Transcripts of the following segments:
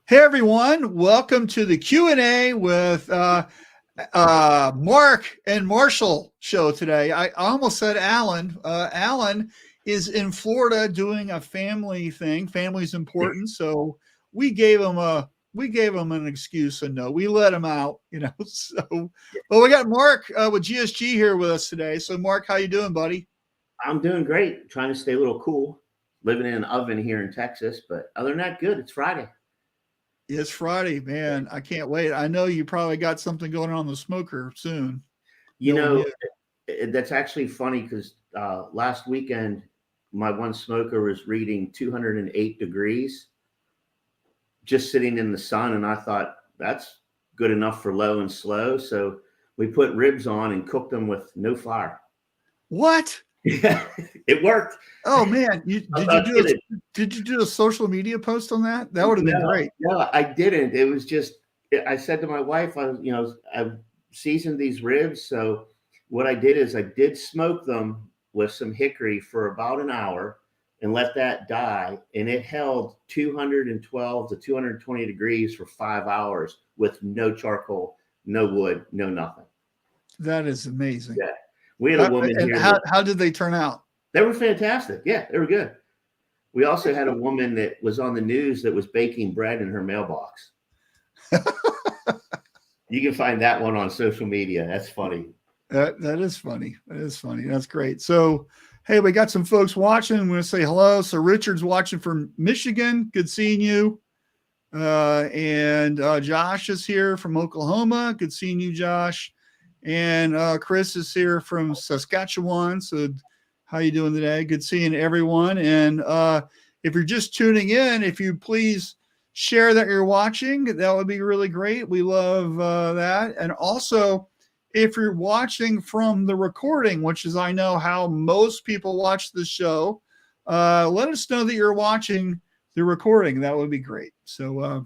Hey everyone, welcome to the Q&A with Mark and Marshall show today. I almost said Alan. Alan is in Florida doing a family thing. Family's important, so we gave him an excuse and no, we let him out, So, well, we got Mark with GSG here with us today. So, Mark, how you doing, buddy? I'm doing great. Trying to stay a little cool. Living in an oven here in Texas, but other than that, good. It's Friday. It's Friday, man. I can't wait. I know you probably got something going on the smoker soon. That's actually funny because last weekend, my one smoker was reading 208 degrees just sitting in the sun. And I thought that's good enough for low and slow. So we put ribs on and cooked them with no fire. What? Yeah, it worked. Oh man, did you do a social media post on that? That would have been great. No, I didn't. It was just I said to my wife, I've seasoned these ribs. So what I did is I did smoke them with some hickory for about an hour and let that die. And it held 212 to 220 degrees for 5 hours with no charcoal, no wood, no nothing. That is amazing. Yeah. We had a woman here. How did they turn out? They were fantastic. Yeah, they were good. We also had a woman that was on the news that was baking bread in her mailbox. You can find that one on social media. That's funny. That is funny. That is funny. That's great. So, hey, we got some folks watching. I'm going to say hello. So Richard's watching from Michigan. Good seeing you. And Josh is here from Oklahoma. Good seeing you, Josh. And Chris is here from Saskatchewan. So how you doing today? Good seeing everyone. And if you're just tuning in, if you please share that you're watching, that would be really great. We love that. And also, if you're watching from the recording, which is I know how most people watch the show, let us know that you're watching the recording. That would be great. So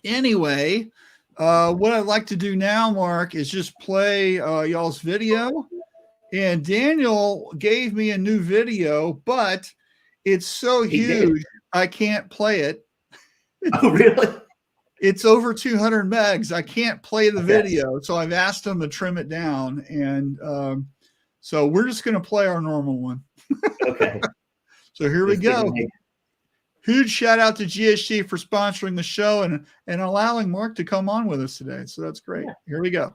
anyway, what I'd like to do now, Mark, is just play y'all's video. And Daniel gave me a new video, but it's so huge, I can't play it. Oh, really? It's over 200 megs. I can't play the video. So I've asked him to trim it down. And so we're just going to play our normal one. Okay. So here we go. Huge shout out to GSG for sponsoring the show and allowing Mark to come on with us today. So that's great. Yeah. Here we go.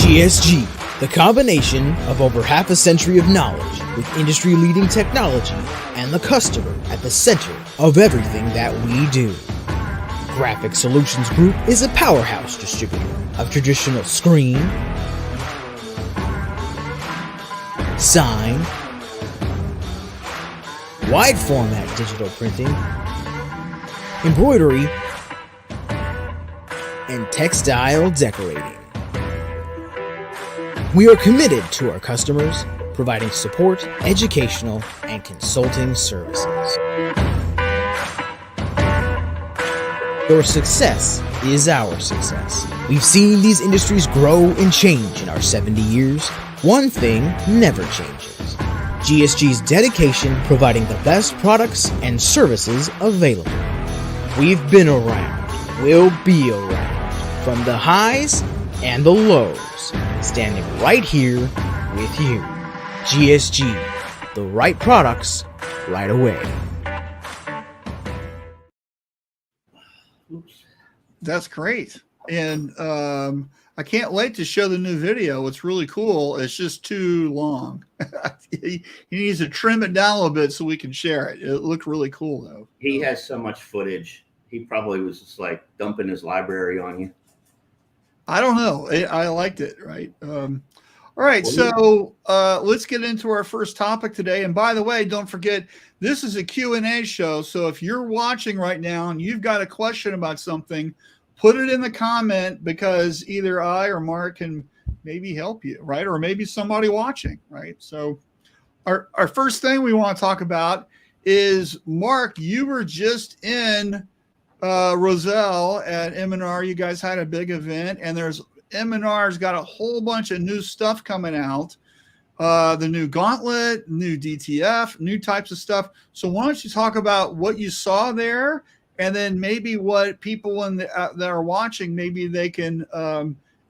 GSG, the combination of over half a century of knowledge with industry-leading technology and the customer at the center of everything that we do. Graphic Solutions Group is a powerhouse distributor of traditional screen, sign, wide format digital printing, embroidery, and textile decorating. We are committed to our customers, providing support, educational, and consulting services. Your success is our success. We've seen these industries grow and change in our 70 years. One thing never changes: GSG's dedication providing the best products and services available. We've been around, we'll be around, from the highs and the lows, standing right here with you. GSG, the right products, right away. That's great. And I can't wait to show the new video. It's really cool. It's just too long. He needs to trim it down a little bit so we can share it. It looked really cool, though. He has so much footage. He probably was just like dumping his library on you. I don't know. I liked it, right? All right, so let's get into our first topic today. And by the way, don't forget, this is a Q&A show. So if you're watching right now and you've got a question about something, put it in the comment, because either I or Mark can maybe help you, right? Or maybe somebody watching, right? So our first thing we want to talk about is, Mark, you were just in Roselle at M&R. You guys had a big event, and M&R's got a whole bunch of new stuff coming out. the new gauntlet, new DTF, new types of stuff. So why don't you talk about what you saw there, and then maybe what people that are watching, maybe they can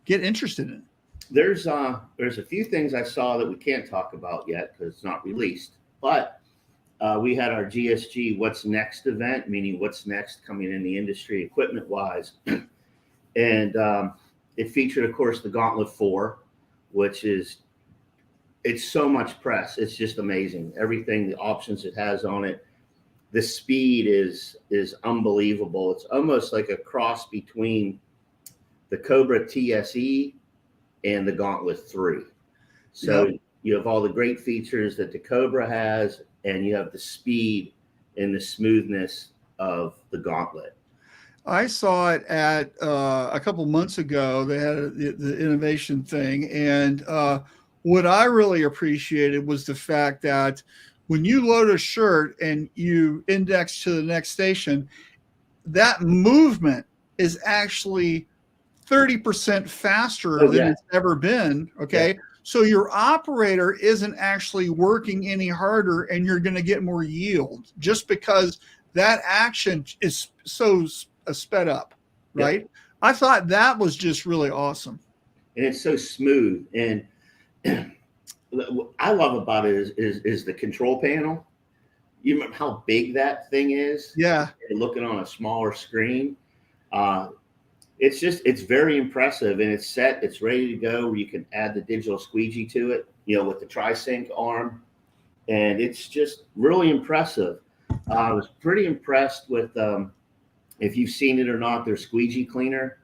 get interested in. There's a few things I saw that we can't talk about yet because it's not released, but we had our GSG What's Next event, meaning what's next coming in the industry equipment wise. And it featured, of course, the Gauntlet 4, which is, it's so much press. It's just amazing. Everything, the options it has on it, the speed is unbelievable. It's almost like a cross between the Cobra TSE and the Gauntlet 3. So you have all the great features that the Cobra has, and you have the speed and the smoothness of the Gauntlet. I saw it at a couple months ago. They had the innovation thing. And what I really appreciated was the fact that when you load a shirt and you index to the next station, that movement is actually 30% faster than it's ever been. Okay. Yeah. So your operator isn't actually working any harder, and you're going to get more yield just because that action is so sped up, right? Yeah. I thought that was just really awesome. And it's so smooth. And what I love about it is the control panel. You remember how big that thing is? Yeah. You're looking on a smaller screen. It's very impressive, and it's set, it's ready to go, where you can add the digital squeegee to it, with the tri-sync arm. And it's just really impressive. I was pretty impressed with, if you've seen it or not, their squeegee cleaner.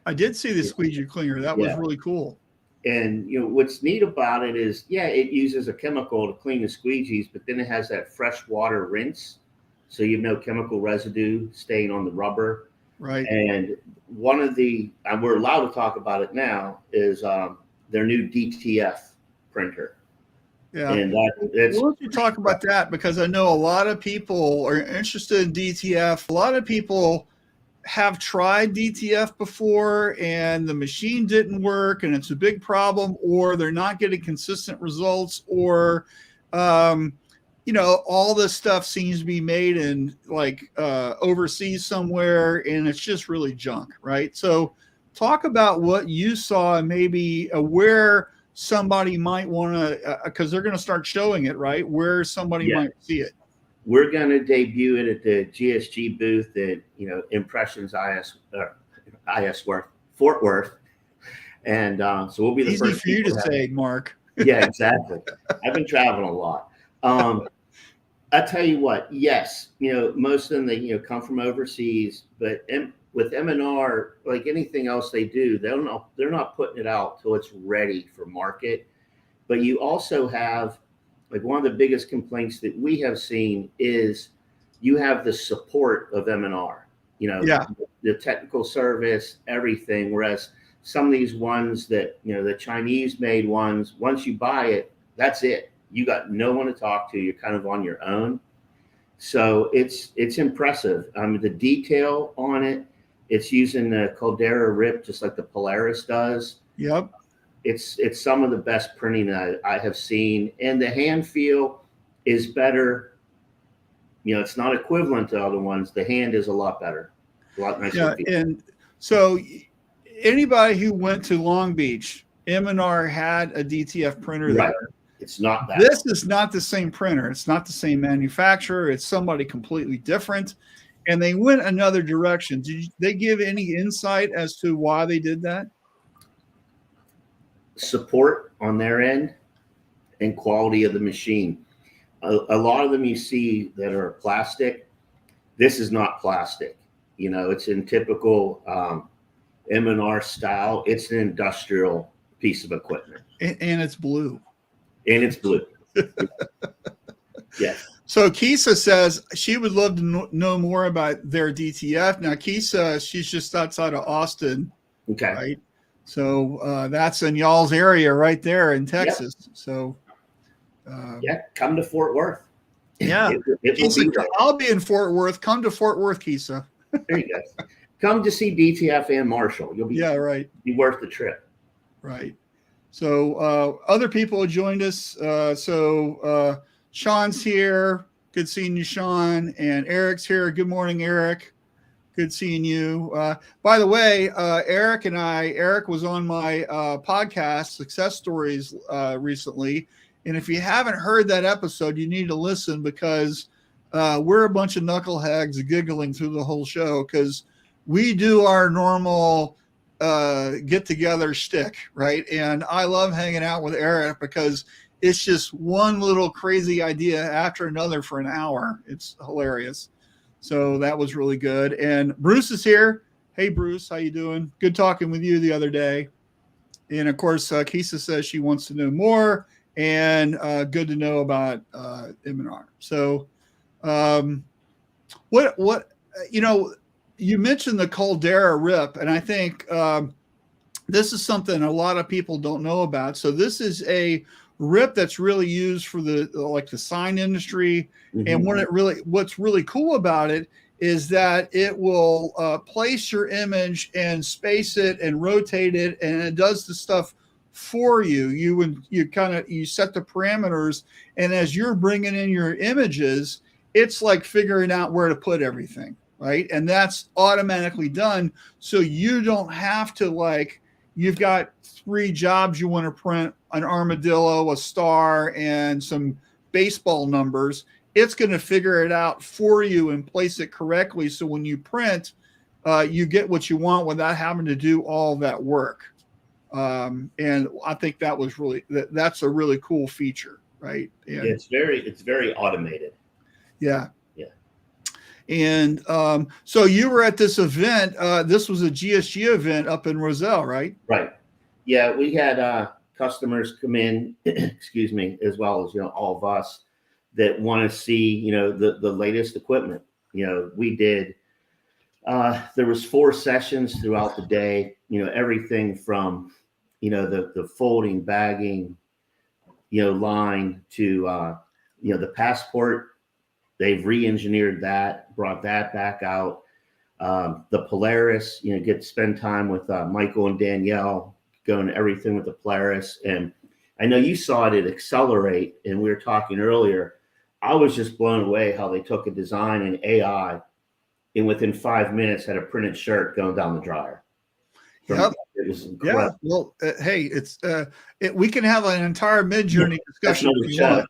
I did see the squeegee cleaner. That was really cool. And what's neat about it is, it uses a chemical to clean the squeegees, but then it has that fresh water rinse, so you have no chemical residue staying on the rubber. Right. And one of the, and we're allowed to talk about it now, is their new DTF printer. Yeah. And why don't you talk about that? Because I know a lot of people are interested in DTF. A lot of people have tried DTF before and the machine didn't work and it's a big problem, or they're not getting consistent results, or all this stuff seems to be made in overseas somewhere, and it's just really junk, right? So talk about what you saw and maybe where somebody might want to, because they're going to start showing it, right? Where somebody might see it. We're going to debut it at the GSG booth at, Impressions Fort Worth. And so we'll be the Easy first. For you to say, Mark. Yeah, exactly. I've been traveling a lot. I tell you what, yes, most of them, come from overseas, but with M&R, like anything else they do, they're not putting it out till it's ready for market. But you also have, like, one of the biggest complaints that we have seen is you have the support of M&R, the technical service, everything. Whereas some of these ones that, the Chinese made ones, once you buy it, that's it. You got no one to talk to. You're kind of on your own. So it's impressive. The detail on it, it's using the Caldera rip, just like the Polaris does. Yep. It's some of the best printing that I have seen. And the hand feel is better. It's not equivalent to other ones. The hand is a lot better. A lot nicer. Yeah, and so anybody who went to Long Beach, M&R had a DTF printer there. It's not that. This is not the same printer. It's not the same manufacturer. It's somebody completely different. And they went another direction. Did they give any insight as to why they did that? Support on their end and quality of the machine. A lot of them you see that are plastic. This is not plastic. It's in typical M&R style. It's an industrial piece of equipment. And it's blue. And it's blue. Yes. So Kisa says she would love to know more about their DTF. Now, Kisa, she's just outside of Austin. Okay. Right. So that's in y'all's area right there in Texas. Yep. So. Come to Fort Worth. Yeah. Kisa, I'll be in Fort Worth. Come to Fort Worth, Kisa. There you go. Come to see DTF and Marshall. You'll be right. Be worth the trip. Right. So other people have joined us. Sean's here. Good seeing you, Sean. And Eric's here. Good morning, Eric. Good seeing you. By the way, Eric was on my podcast, Success Stories, recently. And if you haven't heard that episode, you need to listen, because we're a bunch of knuckleheads giggling through the whole show, because we do our normal get together shtick, right? And I love hanging out with Eric because it's just one little crazy idea after another for an hour. It's hilarious. So that was really good. And Bruce is here. Hey, Bruce, how you doing? Good talking with you the other day. And of course, Kisa says she wants to know more, and good to know about M&R. So what you mentioned the Caldera rip, and I think this is something a lot of people don't know about. So this is a rip that's really used for the sign industry. Mm-hmm. And what's really cool about it is that it will place your image and space it and rotate it, and it does the stuff for you. You set the parameters, and as you're bringing in your images, it's like figuring out where to put everything, right? And that's automatically done, so you don't have to you've got 3 jobs you want to print: an armadillo, a star, and some baseball numbers. It's going to figure it out for you and place it correctly, so when you print, you get what you want without having to do all that work. And I think that's a really cool feature, right? And it's very automated. Yeah. And so you were at this event. This was a GSG event up in Roselle, right? Right. Yeah, we had customers come in, excuse me, as well as all of us that want to see the latest equipment. We did. There was 4 sessions throughout the day. Everything from the folding, bagging, line to the passport. They've re-engineered that, brought that back out. The Polaris, get to spend time with Michael and Danielle, going everything with the Polaris. And I know you saw it accelerate, and we were talking earlier. I was just blown away how they took a design in AI, and within 5 minutes had a printed shirt going down the dryer. Yep. It was incredible. Yeah. Well, hey, it's we can have an entire mid-journey discussion if you want.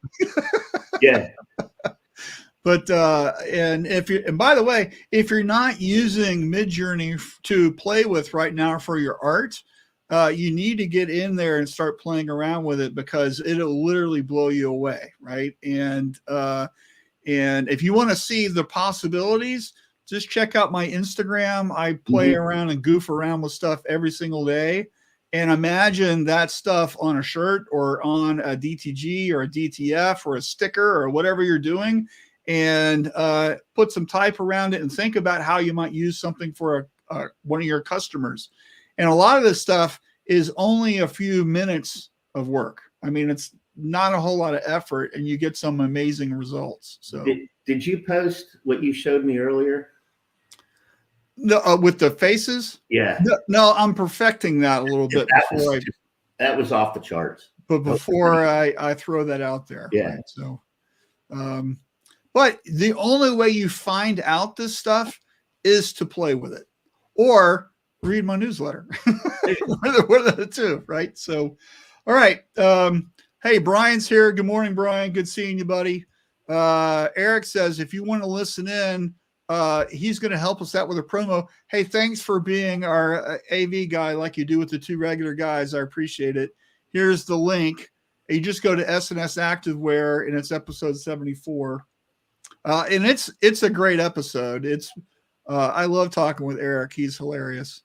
Yeah. But and by the way, if you're not using Midjourney to play with right now for your art, you need to get in there and start playing around with it, because it'll literally blow you away, right? And if you want to see the possibilities, just check out my Instagram. I play around and goof around with stuff every single day. And imagine that stuff on a shirt or on a DTG or a DTF or a sticker or whatever you're doing, and put some type around it and think about how you might use something for one of your customers. And a lot of this stuff is only a few minutes of work. I mean, it's not a whole lot of effort, and you get some amazing results. So did you post what you showed me earlier? No, with the faces? Yeah. No, I'm perfecting that a little bit that was off the charts. But before I throw that out there. Yeah. Right? So, but the only way you find out this stuff is to play with it or read my newsletter. One of the two, right? So, all right. Hey, Brian's here. Good morning, Brian. Good seeing you, buddy. Eric says, if you want to listen in, he's going to help us out with a promo. Hey, thanks for being our AV guy like you do with the 2 regular guys. I appreciate it. Here's the link. You just go to SNS Activewear, and it's episode 74. And it's a great episode. I love talking with Eric. He's hilarious.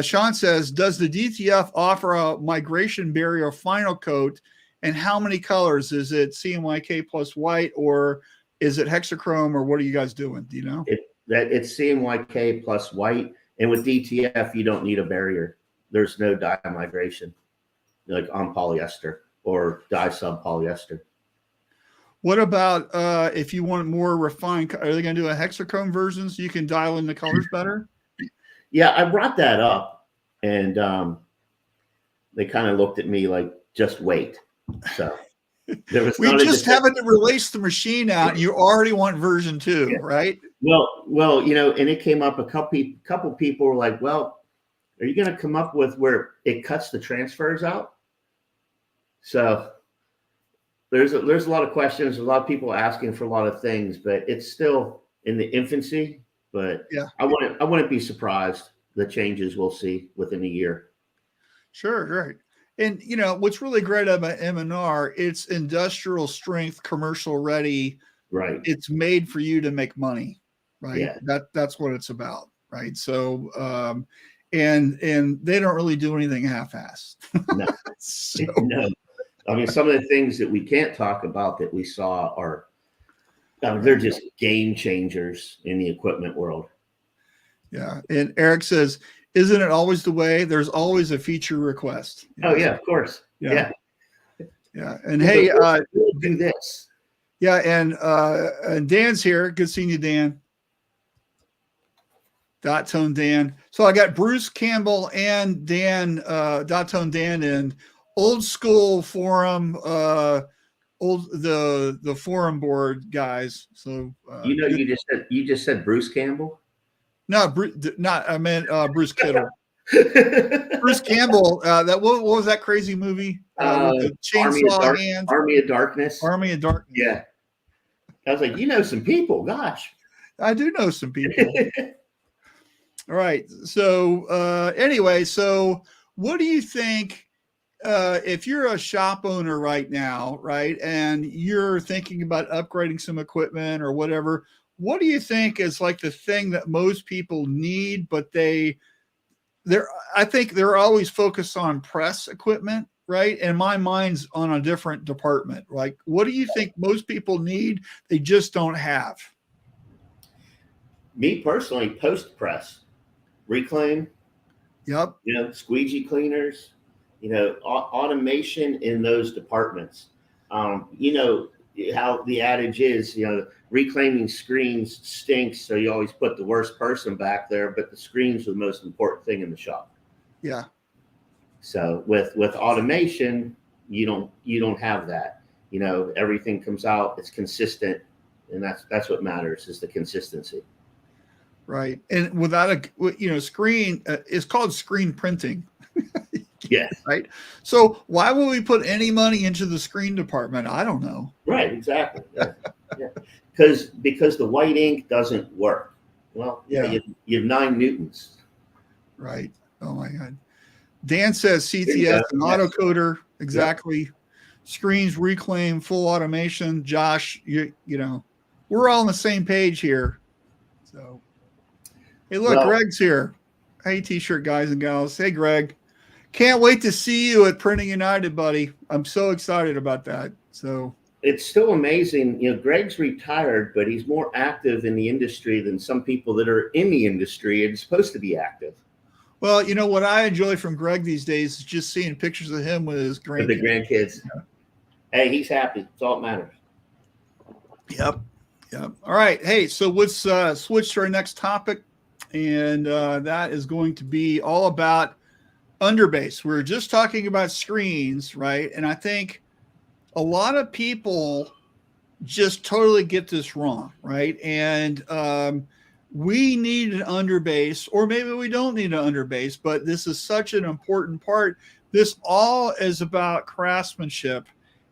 Sean says, does the DTF offer a migration barrier final coat, and how many colors? Is it CMYK plus white, or is it hexachrome, or what are you guys doing? Do you know? It's CMYK plus white, and with DTF, you don't need a barrier. There's no dye migration, like on polyester or dye sub polyester. What about if you want more refined? Are they going to do a hexachrome version so you can dial in the colors better? Yeah, I brought that up, and they kind of looked at me like, just wait. So there was we just haven't released the machine out. And you already want version 2, yeah. right? Well, you know, and it came up, a couple people were like, well, are you going to come up with where it cuts the transfers out? So there's a lot of questions, a lot of people asking for a lot of things, but it's still in the infancy. But yeah, I wouldn't be surprised the changes we'll see within a year. Sure, right. And you know what's really great about M&R, it's industrial strength, commercial ready. Right. It's made for you to make money, right? Yeah. That's what it's about, right? So and they don't really do anything half-assed. No. So, no. I mean, some of the things that we can't talk about that we saw are they're just game changers in the equipment world. Yeah. And Eric says, isn't it always the way? There's always a feature request. Oh, yeah, of course. Yeah. And hey, do this. Yeah. And Dan's here. Good seeing you, Dan. Dot Tone Dan. So I got Bruce Campbell and Dan, Dot Tone Dan in old school forum, the forum board guys. So you just said Bruce Campbell. No, I meant Bruce Kittle. Bruce Campbell. What was that crazy movie? With the chainsaw hands. Army of Darkness. Army of Darkness. Yeah. I was like, you know some people. Gosh, I do know some people. All right. So anyway, so what do you think? If you're a shop owner right now, right, and you're thinking about upgrading some equipment or whatever, what do you think is like the thing that most people need, but I think they're always focused on press equipment, right? And my mind's on a different department. Like, what do you think most people need? They just don't have. Me personally, post press, reclaim. Yep. You know, squeegee cleaners. You know, automation in those departments. You know how the adage is, you know, reclaiming screens stinks, so you always put the worst person back there, but the screens are the most important thing in the shop. Yeah. So with automation, you don't have that. You know, everything comes out, it's consistent, and that's what matters, is the consistency. Right. And without a screen, it's called screen printing. Yes. Right. So why would we put any money into the screen department? I don't know. Right. Exactly. Yeah. Yeah. Because the white ink doesn't work. Well, yeah. You have 9 newtons. Right. Oh my God. Dan says CTS and autocoder. Exactly. Yep. Screens, reclaim, full automation. Josh, you know, we're all on the same page here. So, hey, look, Greg's here. Hey, t-shirt guys and gals. Hey, Greg. Can't wait to see you at Printing United, buddy. I'm so excited about that. So it's still amazing. You know, Greg's retired, but he's more active in the industry than some people that are in the industry and supposed to be active. Well, you know what I enjoy from Greg these days is just seeing pictures of him with his grandkids. With the grandkids. Yeah. Hey, he's happy. That's all that matters. Yep. All right. Hey, so let's switch to our next topic, and that is going to be all about underbase. We're just talking about screens, right? And I think a lot of people just totally get this wrong, right? And we need an underbase, or maybe we don't need an underbase, but this is such an important part. This all is about craftsmanship.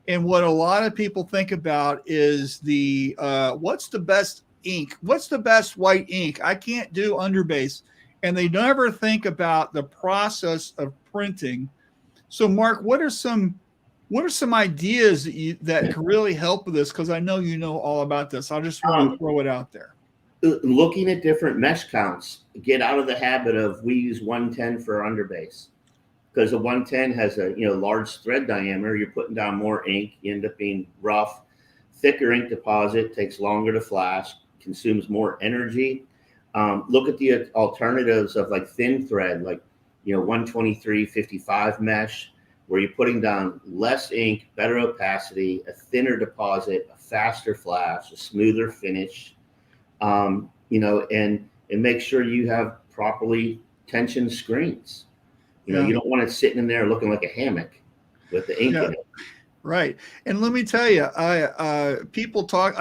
And what a lot of people think about is what's the best ink? What's the best white ink? I can't do underbase. And they never think about the process of printing. So, Mark, what are some ideas that can really help with this? Because I know you know all about this. I just want to throw it out there. Looking at different mesh counts. Get out of the habit of we use 110 for underbase, because a 110 has a large thread diameter. You're putting down more ink. You end up being rough. Thicker ink deposit takes longer to flash, consumes more energy. Look at the alternatives of like thin thread, like 123/55 mesh, where you're putting down less ink, better opacity, a thinner deposit, a faster flash, a smoother finish, and make sure you have properly tensioned screens. You know, you don't want it sitting in there looking like a hammock with the ink in it. Right. And let me tell you, I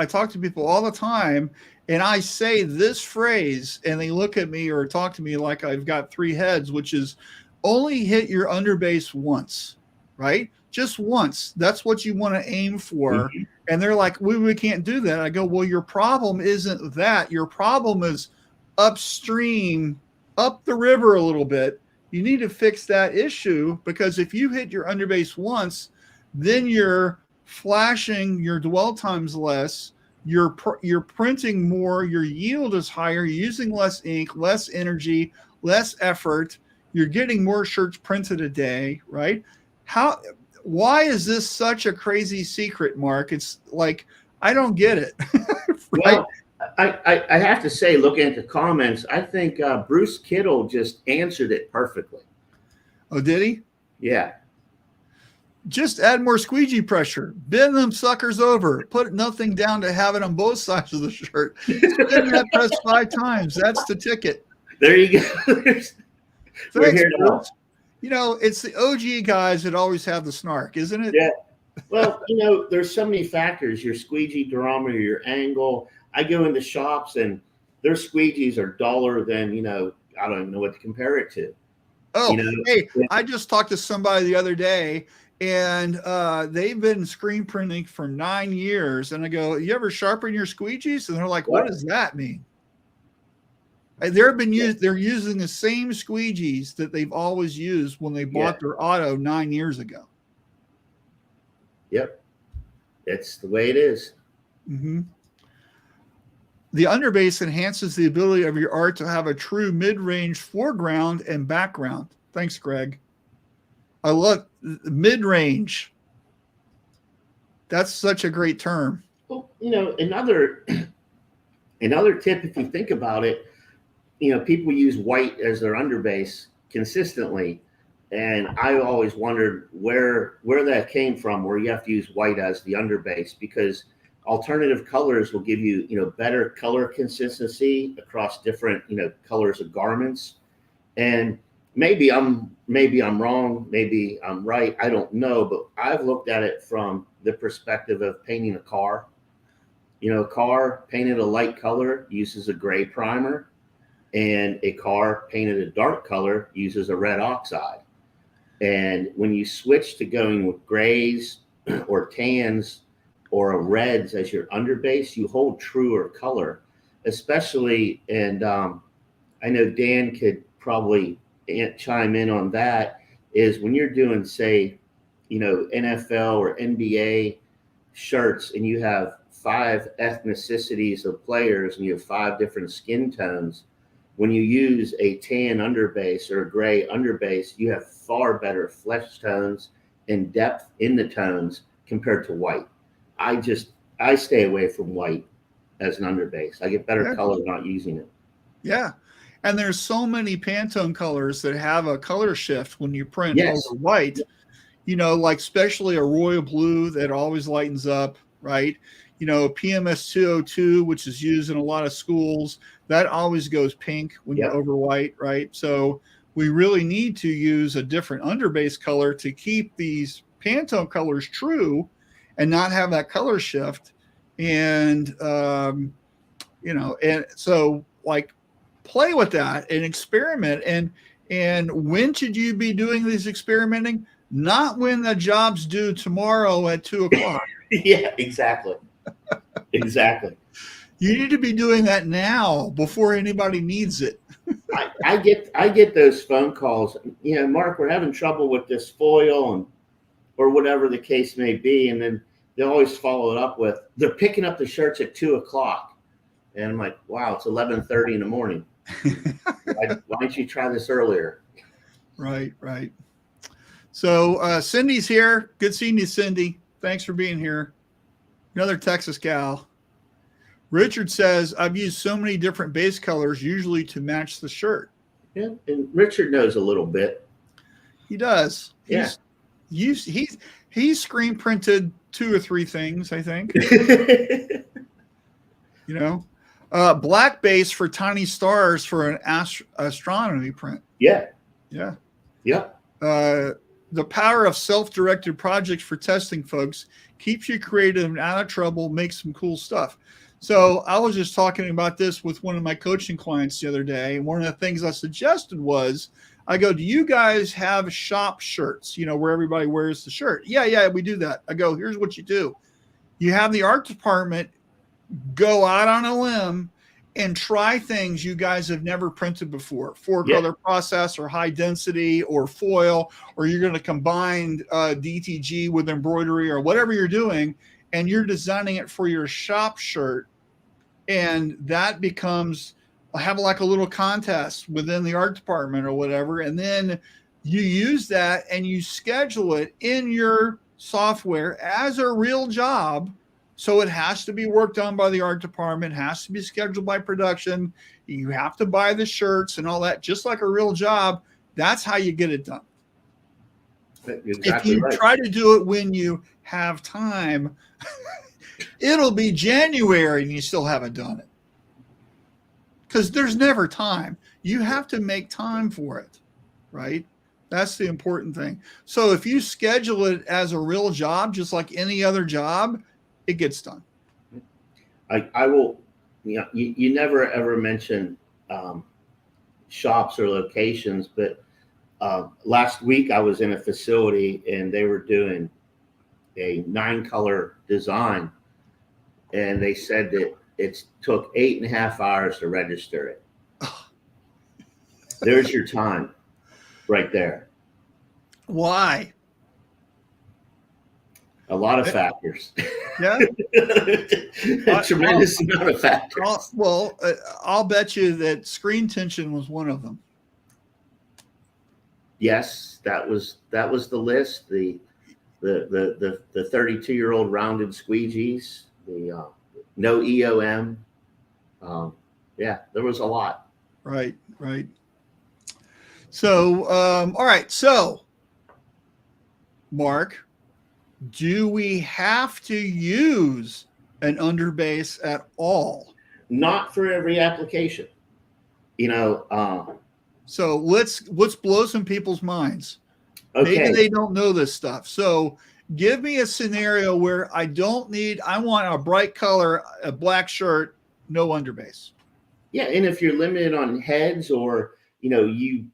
talk to people all the time, and I say this phrase, and they look at me or talk to me like I've got three heads, which is only hit your underbase once, right? Just once. That's what you want to aim for. Mm-hmm. And they're like, we can't do that. I go, well, your problem isn't that. Your problem is upstream, up the river a little bit. You need to fix that issue, because if you hit your underbase once, then you're flashing your dwell times less, you're printing more, your yield is higher, you're using less ink, less energy, less effort, you're getting more shirts printed a day, right? Why is this such a crazy secret, Mark? It's like, I don't get it. Right? Well, I have to say, looking at the comments, I think Bruce Kittle just answered it perfectly. Oh, did he? Yeah. Just add more squeegee pressure. Bend them suckers over. Put nothing down to have it on both sides of the shirt. Spin that press 5 times. That's the ticket. There you go. We're here to help. You know, it's the OG guys that always have the snark, isn't it? Yeah. Well, you know, there's so many factors. Your squeegee durometer, your angle. I go into shops and their squeegees are duller than, you know, I don't even know what to compare it to. Oh, you know? Hey, I just talked to somebody the other day, and they've been screen printing for 9 years. And I go, you ever sharpen your squeegees? And they're like, what does that mean? They're using the same squeegees that they've always used when they bought their auto 9 years ago. Yep. That's the way it is. Mm-hmm. The underbase enhances the ability of your art to have a true mid-range foreground and background. Thanks, Greg. I love mid-range. That's such a great term. Well, you know, another tip, if you think about it, you know, people use white as their underbase consistently. And I always wondered where that came from, where you have to use white as the underbase, because alternative colors will give you, you know, better color consistency across different, you know, colors of garments. And maybe I'm wrong, maybe I'm right, I don't know, but I've looked at it from the perspective of painting a car. You know, a car painted a light color uses a gray primer, and a car painted a dark color uses a red oxide. And when you switch to going with grays or tans or a reds as your underbase, you hold truer color, especially, and I know Dan could probably chime in on that, is when you're doing, say, you know, NFL or NBA shirts, and you have 5 ethnicities of players and you have 5 different skin tones. When you use a tan underbase or a gray underbase, you have far better flesh tones and depth in the tones compared to white. I stay away from white as an underbase. I get better color not using it. Yeah. And there's so many Pantone colors that have a color shift when you print over white, you know, like especially a royal blue that always lightens up, right? You know, PMS 202, which is used in a lot of schools, that always goes pink when you're over white, right? So we really need to use a different underbase color to keep these Pantone colors true and not have that color shift. And, you know, and so like play with that and experiment. And when should you be doing this experimenting? Not when the job's due tomorrow at 2:00. Yeah, exactly. Exactly. You need to be doing that now before anybody needs it. I get those phone calls. You know, Mark, we're having trouble with this foil, and or whatever the case may be, and then they always follow it up with, they're picking up the shirts at 2:00, and I'm like, wow, it's 11:30 in the morning. Why don't you try this earlier? Right. So Cindy's here. Good seeing you, Cindy. Thanks for being here. Another Texas gal. Richard says, I've used so many different base colors, usually to match the shirt. Yeah, and Richard knows a little bit. He does. Yeah. He's screen printed 2 or 3 things, I think. You know, black base for tiny stars for an astronomy print. Yeah. Yeah. Yep. The power of self-directed projects for testing, folks, keeps you creative and out of trouble, makes some cool stuff. So I was just talking about this with one of my coaching clients the other day. And one of the things I suggested was, I go, do you guys have shop shirts, where everybody wears the shirt? Yeah, we do that. I go, here's what you do. You have the art department go out on a limb and try things you guys have never printed before, color process or high density or foil, or you're going to combine DTG with embroidery or whatever you're doing, and you're designing it for your shop shirt. And that becomes have like a little contest within the art department or whatever. And then you use that and you schedule it in your software as a real job. So it has to be worked on by the art department, has to be scheduled by production. You have to buy the shirts and all that, just like a real job. That's how you get it done. If you try to do it when you have time, it'll be January and you still haven't done it. Because there's never time. You have to make time for it, right? That's the important thing. So if you schedule it as a real job, just like any other job, it gets done. I will, you never ever mention shops or locations, but last week I was in a facility and they were doing a 9-color design, and they said that it took 8.5 hours to register it. There's your time right there. Why? A lot of factors. Yeah. A tremendous amount of factors. I'll bet you that screen tension was one of them. Yes, that was the list. The 32-year-old rounded squeegees, the no EOM. Yeah, there was a lot. Right. So, all right. So, Mark, do we have to use an underbase at all? Not for every application. So let's blow some people's minds. Okay. Maybe they don't know this stuff. So give me a scenario where I want a bright color, a black shirt, no underbase. Yeah, and if you're limited on heads or, you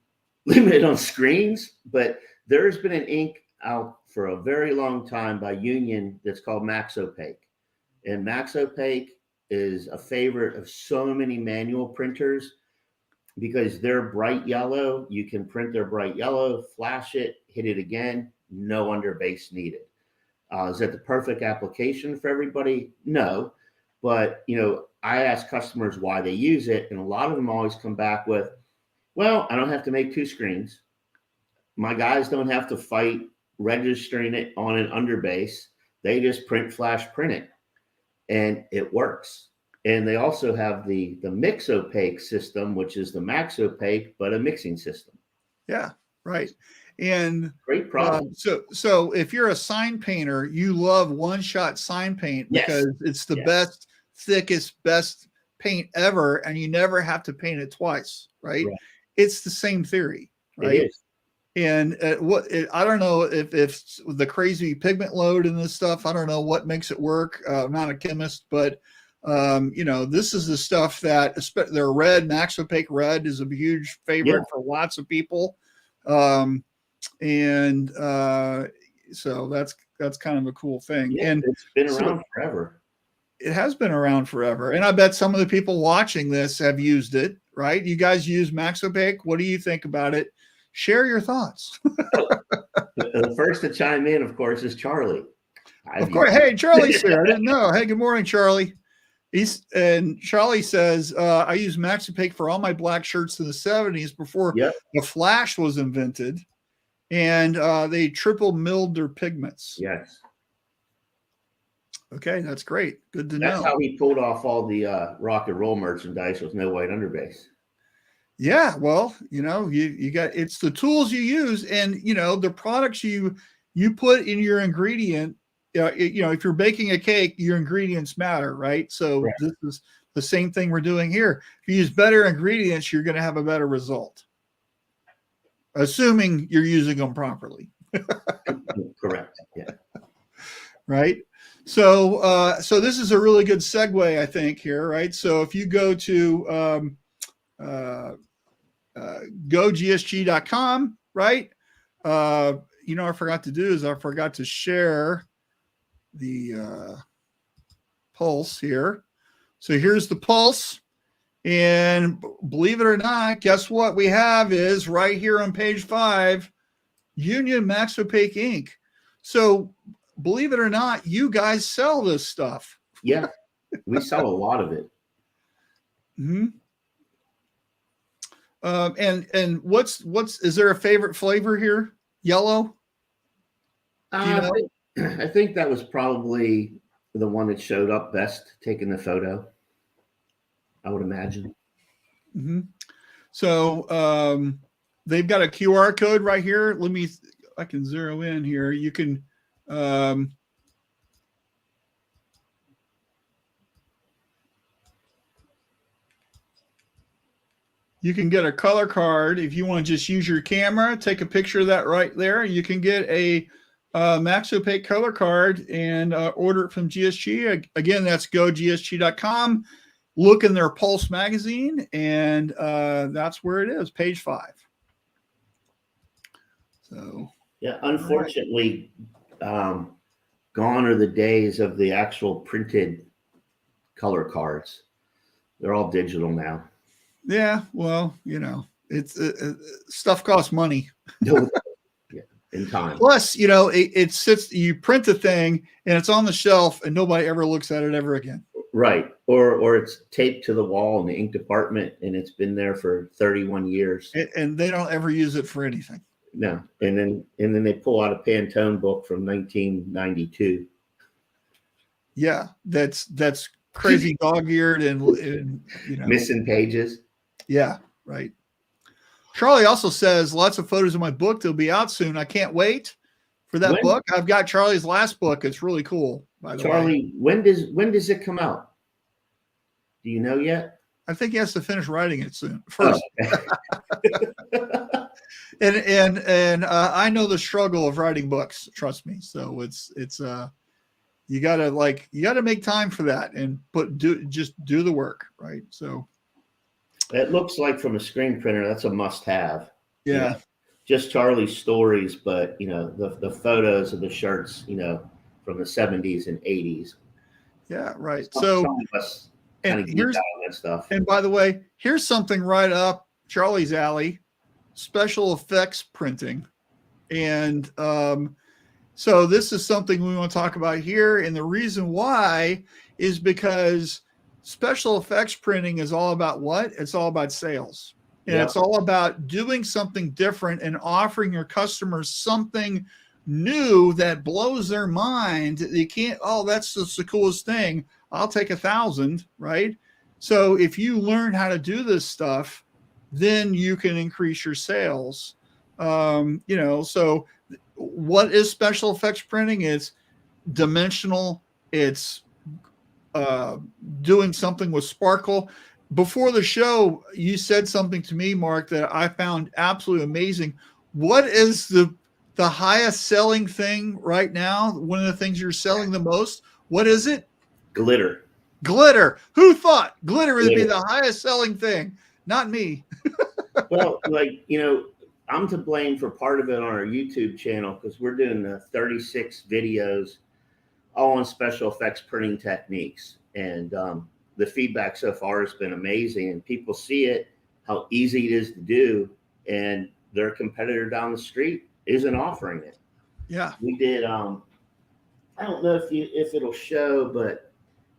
limited on screens, but there's been an ink out for a very long time by Union that's called Max Opaque. And Max Opaque is a favorite of so many manual printers because they're bright yellow. You can print their bright yellow, flash it, hit it again, no underbase needed. Is that the perfect application for everybody? No. But, I ask customers why they use it, and a lot of them always come back with, well, I don't have to make 2 screens. My guys don't have to fight registering it on an underbase. They just print, flash, print it, and it works. And they also have the Mix Opaque system, which is the Max Opaque, but a mixing system. Yeah, right. And great problem. So if you're a sign painter, you love one-shot sign paint because it's the best, thickest, best paint ever, and you never have to paint it twice, right? It's the same theory, right? It is. And I don't know if the crazy pigment load in this stuff, I don't know what makes it work. I'm not a chemist, but this is the stuff that their red, Max Opaque red is a huge favorite for lots of people. So that's kind of a cool thing. Yeah, and it's been around forever. It has been around forever. And I bet some of the people watching this have used it, right? You guys use Max Opaque. What do you think about it? Share your thoughts. The first to chime in, of course, is Charlie. Of course. Hey, Charlie's here. I didn't know. Hey, good morning, Charlie. Charlie says, I used Max Opaque for all my black shirts in the 70s before the flash was invented, and they triple milled their pigments. Yes. Okay, that's great. Good to know. That's how he pulled off all the rock and roll merchandise with no white underbase. Yeah, well, you got, it's the tools you use, and the products you put in your ingredient. If you're baking a cake, your ingredients matter, right? So This is the same thing we're doing here. If you use better ingredients, you're going to have a better result. assuming you're using them properly. Correct. Yeah. Right. So, so this is a really good segue, I think, here. Right. So if you go to gogsg.com, right? You know, I forgot to do is I forgot to share the pulse here. So here's the pulse. And believe it or not, guess what we have is right here on page 5, Union Max Opaque ink. So believe it or not, you guys sell this stuff. Yeah. We sell a lot of it. Mm-hmm. And what's is there a favorite flavor here? Yellow? Do you know? I think that was probably the one that showed up best taking the photo, I would imagine. Mm-hmm. So they've got a QR code right here. I can zero in here. You can you can get a color card if you want to just use your camera, take a picture of that right there. You can get a Max Opaque color card and order it from GSG. Again, that's gogsg.com. Look in their Pulse magazine, and that's where it is, page 5. So, yeah, unfortunately, gone are the days of the actual printed color cards. They're all digital now. Yeah, well, you know, it's stuff costs money. Yeah, in time. Plus, you know, it sits. You print the thing, and it's on the shelf, and nobody ever looks at it ever again. Right, or it's taped to the wall in the ink department, and it's been there for 31 years, and they don't ever use it for anything. No, and then they pull out a Pantone book from 1992. Yeah, that's crazy dog-eared and you know, missing pages. Yeah, right. Charlie also says lots of photos of my book. They'll be out soon. I can't wait for that book. I've got Charlie's last book. It's really cool, by the way. Charlie, when does it come out? Do you know yet? I think he has to finish writing it soon first. Oh. and I know the struggle of writing books. Trust me. So it's you gotta make time for that and just do the work, right? So it looks like from a screen printer that's a must-have. Yeah. You know, just Charlie's stories, but you know the photos of the shirts, you know, from the 70s and 80s. Yeah, right. So and here's that stuff. And by the way, here's something right up Charlie's alley: special effects printing. And so this is something we want to talk about here. And the reason why is because special effects printing is all about what? It's all about sales. And it's all about doing something different and offering your customers something new that blows their mind. They can't, oh, that's just the coolest thing. I'll take 1,000, right? So if you learn how to do this stuff, then you can increase your sales. You know, so what is special effects printing? It's dimensional. It's doing something with sparkle. Before the show, you said something to me, Mark, that I found absolutely amazing. What is the highest selling thing right now? One of the things you're selling the most? What is it? Glitter. Glitter. Who thought glitter would be the highest selling thing? Not me. Well, like, you know, I'm to blame for part of it on our YouTube channel because we're doing 36 videos all on special effects printing techniques. And the feedback so far has been amazing. And people see it, how easy it is to do. And their competitor down the street isn't offering it. Yeah. We did, I don't know if it'll show, but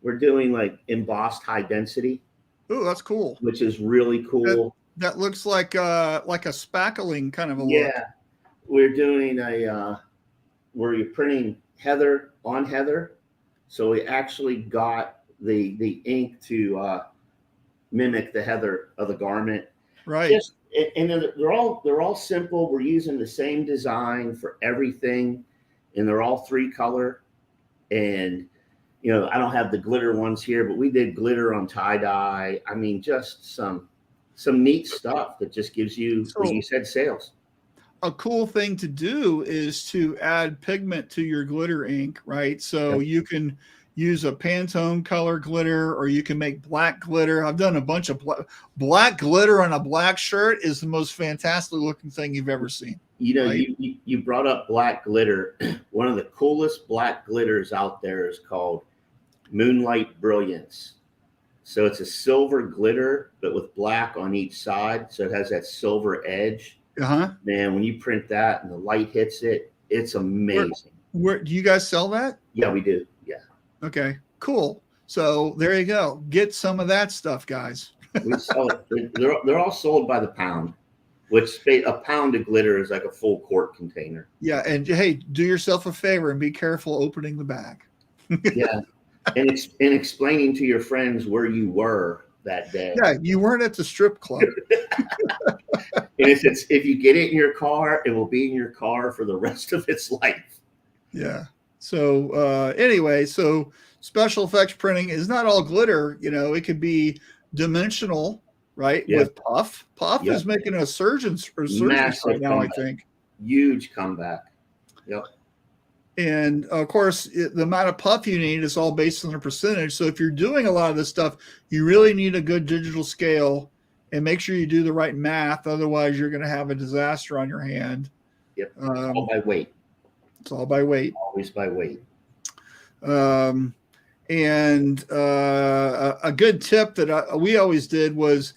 we're doing like embossed high density. Oh, that's cool. Which is really cool. That looks like a spackling kind of a look. Yeah. We're doing where you're printing heather on heather. So we actually got the ink to mimic the heather of the garment. Right. And they're all simple. We're using the same design for everything, and they're all 3 color. And you know, I don't have the glitter ones here, but we did glitter on tie dye. I mean, just some neat stuff that just gives you, like you said, sales. a cool thing to do is to add pigment to your glitter ink, right? So you can use a Pantone color glitter, or you can make black glitter. I've done a bunch of black glitter on a black shirt is the most fantastic looking thing you've ever seen. You know, right? you brought up black glitter. One of the coolest black glitters out there is called Moonlight Brilliance. So it's a silver glitter, but with black on each side. So it has that silver edge. Uh-huh. Man, when you print that and the light hits it, it's amazing. Where do you guys sell that? Yeah, we do. Yeah. Okay, cool. So there you go. Get some of that stuff, guys. We sell it. They're all sold by the pound, which a pound of glitter is like a full quart container. Yeah, and hey, do yourself a favor and be careful opening the bag. Yeah, and explaining to your friends where you were that day. Yeah, you weren't at the strip club. And if you get it in your car, it will be in your car for the rest of its life. Yeah. So anyway, so special effects printing is not all glitter. You know, it could be dimensional, right? Yeah. With puff. Puff is making a resurgence right now, comeback. I think. Huge comeback. Yep. And of course, the amount of puff you need is all based on the percentage. So if you're doing a lot of this stuff, you really need a good digital scale, and make sure you do the right math. Otherwise, you're going to have a disaster on your hand. Yep. All by weight. It's all by weight. Always by weight. And a good tip that we always did was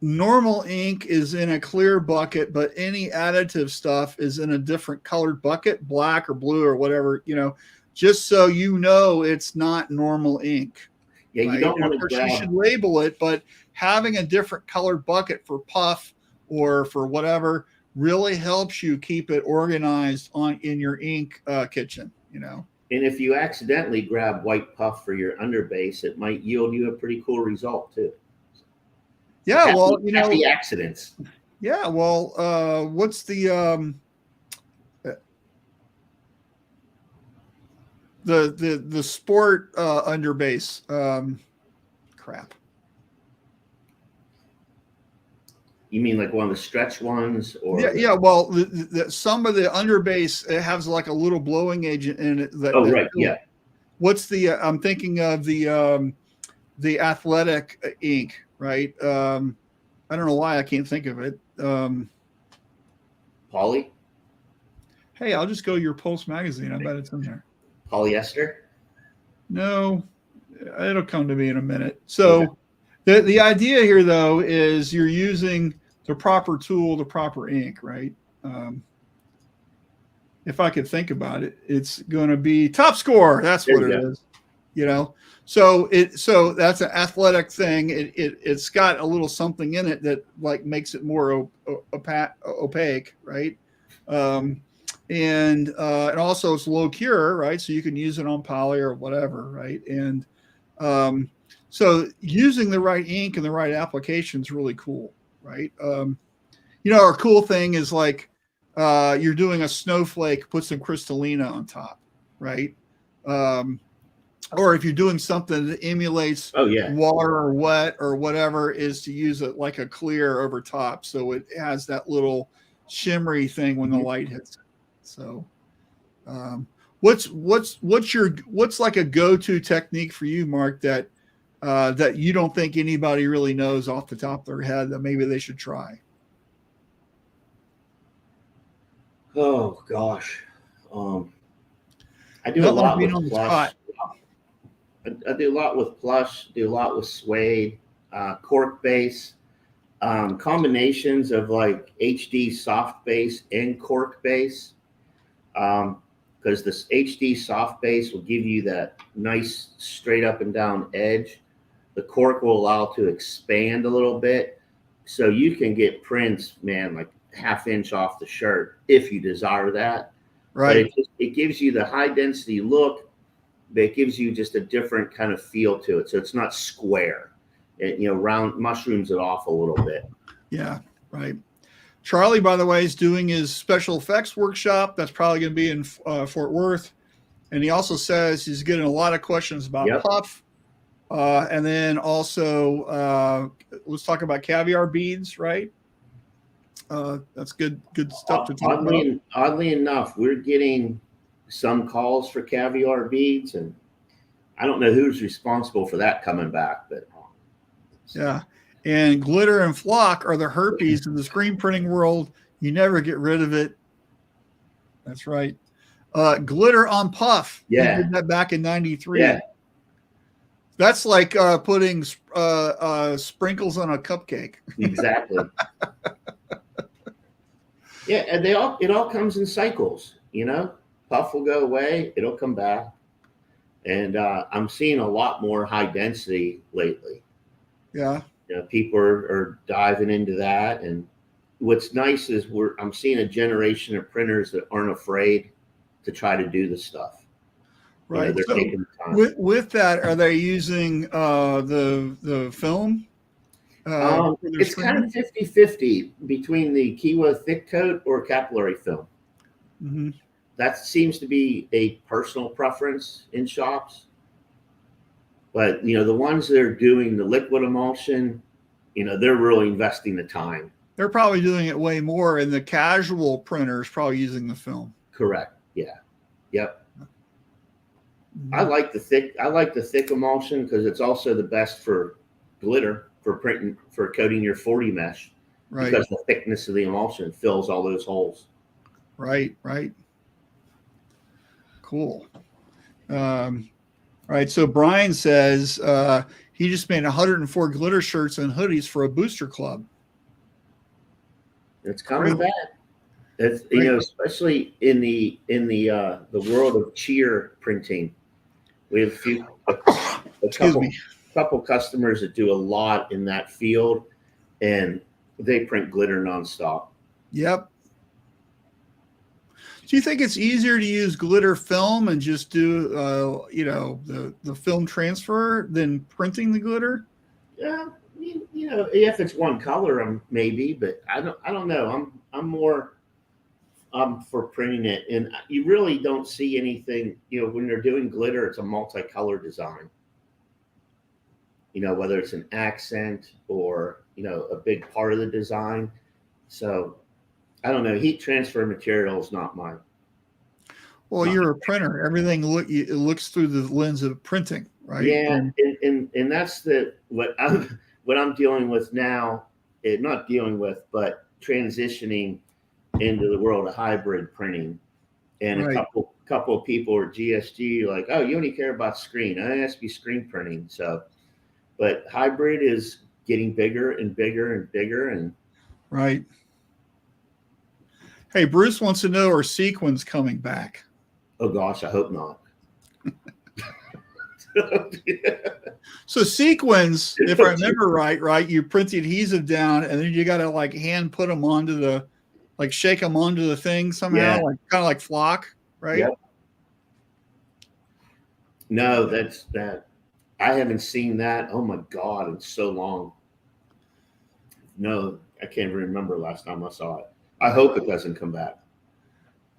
normal ink is in a clear bucket, but any additive stuff is in a different colored bucket, black or blue or whatever, you know, just so you know it's not normal ink. Yeah, you don't want to grab. You should label it, but having a different colored bucket for puff or for whatever really helps you keep it organized in your ink kitchen, you know. And if you accidentally grab white puff for your underbase, it might yield you a pretty cool result too. Yeah, well, you know, happy accidents. Yeah, well, what's the sport underbase? Crap. You mean like one of the stretch ones, or yeah. Well, some of the underbase, it has like a little blowing agent in it. Right, yeah. What's the? I'm thinking of the athletic ink, right? I don't know why I can't think of it. Poly. Hey, I'll just go to your Pulse magazine. I bet it's in there. Polyester. No, it'll come to me in a minute. So the idea here, though, is you're using the proper tool, the proper ink, right? If I could think about it, it's going to be Top Score. That's what it is, you know. So that's an athletic thing. It's got a little something in it that like makes it more opaque, right? And also it's low cure, right? So you can use it on poly or whatever, right? And so using the right ink and the right application is really cool, right? You know, our cool thing is like you're doing a snowflake, put some Crystallina on top, right? Or if you're doing something that emulates water or wet or whatever, is to use it like a clear over top, so it has that little shimmery thing when the light hits it. So, what's like a go-to technique for you, Mark, that you don't think anybody really knows off the top of their head that maybe they should try? Oh gosh, I do a lot with plush. I do a lot with plush. Do a lot with suede, cork base, combinations of like HD soft base and cork base. Because this HD soft base will give you that nice straight up and down edge. The cork will allow to expand a little bit, so you can get prints, man, like ½ inch off the shirt if you desire that. Right. But it gives you the high density look, but it gives you just a different kind of feel to it. So it's not square. It, you know, round mushrooms it off a little bit. Yeah, right. Charlie, by the way, is doing his special effects workshop. That's probably going to be in Fort Worth. And he also says he's getting a lot of questions about puff. And then also, let's talk about caviar beads, right? That's good stuff to talk about. Oddly enough, we're getting some calls for caviar beads, and I don't know who's responsible for that coming back, but yeah. And glitter and flock are the herpes in the screen printing world. You never get rid of it. That's right. Glitter on puff. Yeah. We did that back in 93. yeah, That's like putting sprinkles on a cupcake. exactly. Yeah, and it all comes in cycles, you know. Puff will go away, it'll come back. And I'm seeing a lot more high density lately. Yeah. You know, people are diving into that. And what's nice is I'm seeing a generation of printers that aren't afraid to try to do the stuff. Right. You know, they're taking the time. With that, are they using the film? It's kind of 50-50 between the Kiwa thick coat or capillary film. Mm-hmm. That seems to be a personal preference in shops. But, you know, the ones that are doing the liquid emulsion, you know, they're really investing the time. They're probably doing it way more, and the casual printer is probably using the film. Correct. Yeah. Yep. Mm-hmm. I like the thick emulsion because it's also the best for glitter, for printing, for coating your 40 mesh. Right. Because the thickness of the emulsion fills all those holes. Right. Cool. Right. So Brian says he just made 104 glitter shirts and hoodies for a booster club. It's coming back. It's, you know, especially in the world of cheer printing. We have a couple customers that do a lot in that field, and they print glitter nonstop. Yep. Do you think it's easier to use glitter film and just do, the film transfer than printing the glitter? Yeah, you know, if it's one color, maybe, but I don't know. I'm more for printing it, and you really don't see anything. You know, when they're doing glitter, it's a multicolor design. You know, whether it's an accent or, you know, a big part of the design. So I don't know. Heat transfer material is not mine. Well, you're a printer. Everything it looks through the lens of printing, right? Yeah, and that's what I'm dealing with now. Not dealing with, but transitioning into the world of hybrid printing. And right. a couple of people at GSG like, oh, you only care about screen. It has to be screen printing. So, but hybrid is getting bigger and bigger and bigger, and right. Hey, Bruce wants to know, are sequins coming back? Oh gosh, I hope not. So sequins, if I remember right, you print the adhesive down, and then you got to like hand put them onto shake them onto the thing somehow, like kind of like flock, right? Yep. No, that's that. I haven't seen that. Oh my God, in so long. No, I can't even remember last time I saw it. I hope it doesn't come back.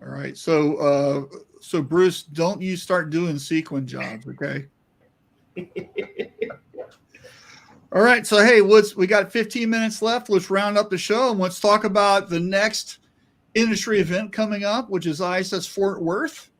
All right. So Bruce, don't you start doing sequin jobs, okay? All right. So, hey, we got 15 minutes left. Let's round up the show and let's talk about the next industry event coming up, which is ISS Fort Worth.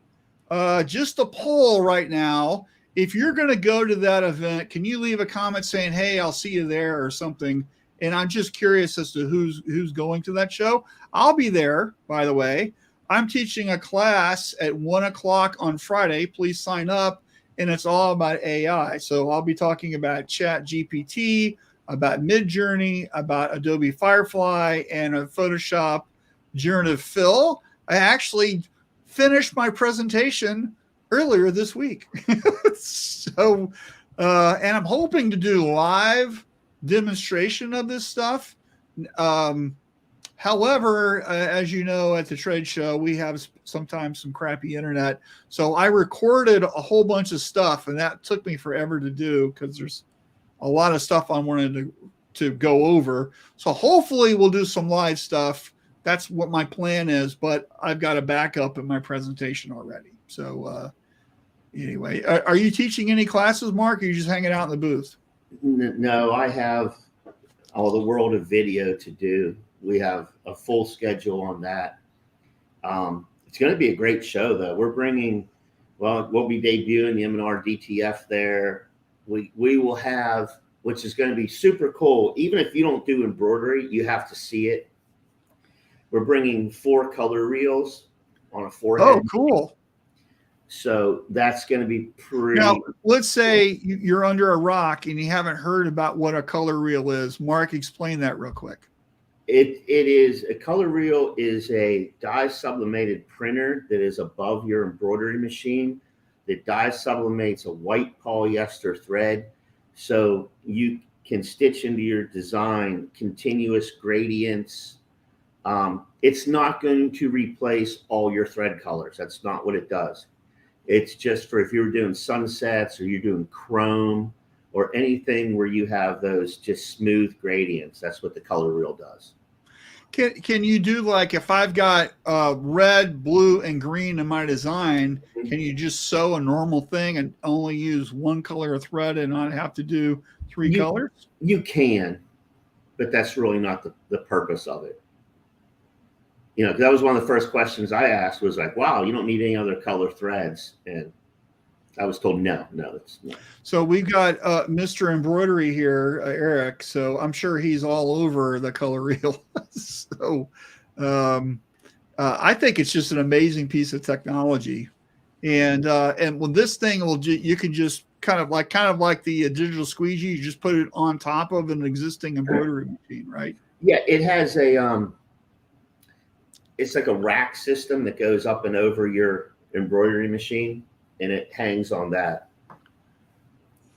Just a poll right now. If you're going to go to that event, can you leave a comment saying, hey, I'll see you there or something? And I'm just curious as to who's going to that show. I'll be there, by the way. I'm teaching a class at 1:00 on Friday. Please sign up. And it's all about AI. So I'll be talking about Chat GPT, about Midjourney, about Adobe Firefly, and a Photoshop generative fill. I actually finished my presentation earlier this week. So, and I'm hoping to do live demonstration of this stuff. However, as you know, at the trade show, we have sometimes some crappy internet. So I recorded a whole bunch of stuff, and that took me forever to do because there's a lot of stuff I wanted to go over. So hopefully we'll do some live stuff. That's what my plan is, but I've got a backup in my presentation already. So anyway, are you teaching any classes, Mark, or are you just hanging out in the booth? No, I have all the world of video to do. we have a full schedule on that. It's going to be a great show, though. We're bringing, well, we'll be debuting the M&R DTF there. We will have, which is going to be super cool. Even if you don't do embroidery, you have to see it. We're bringing 4 color reels on a forehead. Oh, cool. So that's going to be pretty. Now, let's say you're under a rock and you haven't heard about what a color reel is. Mark, explain that real quick. It is a color reel is a dye sublimated printer that is above your embroidery machine that dye sublimates a white polyester thread, so you can stitch into your design continuous gradients. It's not going to replace all your thread colors. That's not what it does. It's just for if you're doing sunsets or you're doing chrome or anything where you have those just smooth gradients. That's what the color reel does. Can you do, like, if I've got red, blue, and green in my design, can you just sew a normal thing and only use one color of thread and not have to do 3 colors? You can, but that's really not the purpose of it. You know, that was one of the first questions I asked was like, wow, you don't need any other color threads. And I was told, no, it's not. So we've got Mr. Embroidery here, Eric. So I'm sure he's all over the color reel. So I think it's just an amazing piece of technology. And when this thing will, you can just kind of like the digital squeegee, you just put it on top of an existing embroidery machine, right? Yeah, it has a it's like a rack system that goes up and over your embroidery machine, and it hangs on that.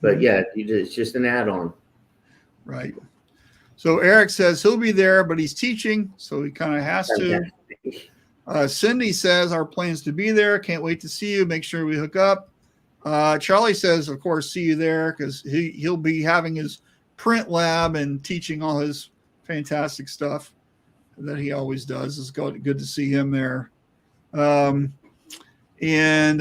But yeah, it's just an add-on. Right. So Eric says he'll be there, but he's teaching, so he kind of has to. Cindy says our plans to be there. Can't wait to see you. Make sure we hook up. Charlie says, of course, see you there because he'll be having his print lab and teaching all his fantastic stuff that he always does. It's good to see him there. And